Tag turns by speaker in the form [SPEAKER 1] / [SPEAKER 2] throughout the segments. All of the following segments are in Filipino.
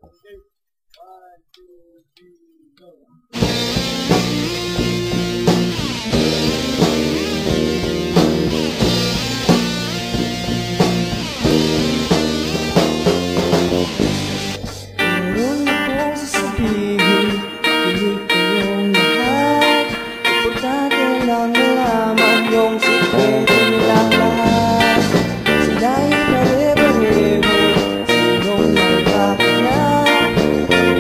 [SPEAKER 1] Okay. 1, 2, 3, go.
[SPEAKER 2] Meron akong sasabihin, kinig kayong lahat. Importante lang nalaman yung sikreto nilang lahat. Sila'y pare-pareho, sinong may pakinap.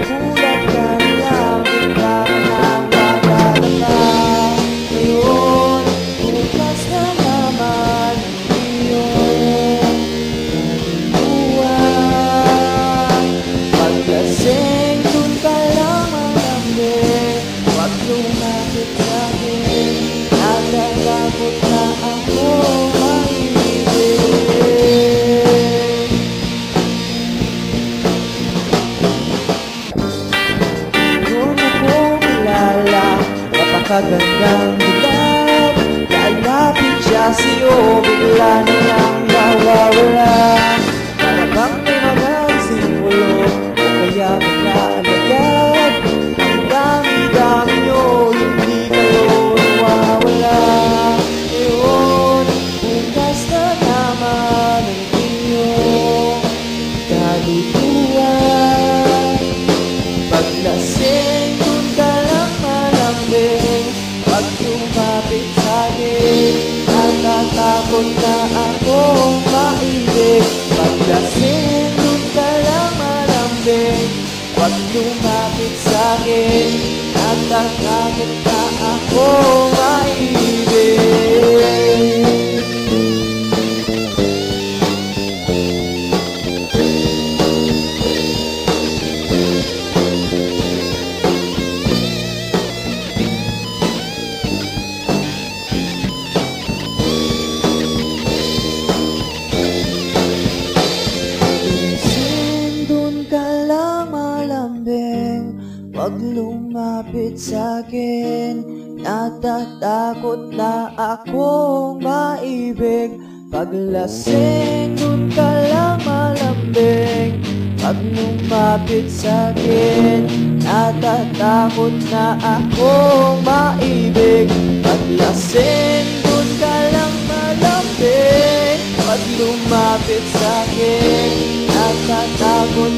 [SPEAKER 2] Gulat ka nila, bigla ka nang magdadala. Ngayon, bukas na naman ang iyong kalukuhan. Paglasing, dun ka lang malambing. Huwag lumapit sa'kin, natatakot na ako maibig. Ngayon ako kilala, napakagandang dilaw. Lalapit siya sa'yo, bigla na lang nawawala. Para bang may mga simbolo, o kaya maglalagad. Ang dami-dami nyo, hindi kayo nawawala. Ngayon, bukas na naman ang iyong kalukuhan. Paglasing, dun ka lang malambing. Pag lumapit sa'kin, natatakot na akong maibig. Paglasing, dun ka lang malambing. Pag lumapit sa'kin, natatakot na akong maibig. Paglasing, dun ka lang malambing. Wag lumapit sa'kin, natatakot na akong maibig. Paglasing, dun ka lang malambing. Wag lumapit sa'kin, natatakot na akong maibig. Paglasing, dun ka lang malambing. Pag lumapit sa'kin, natatakot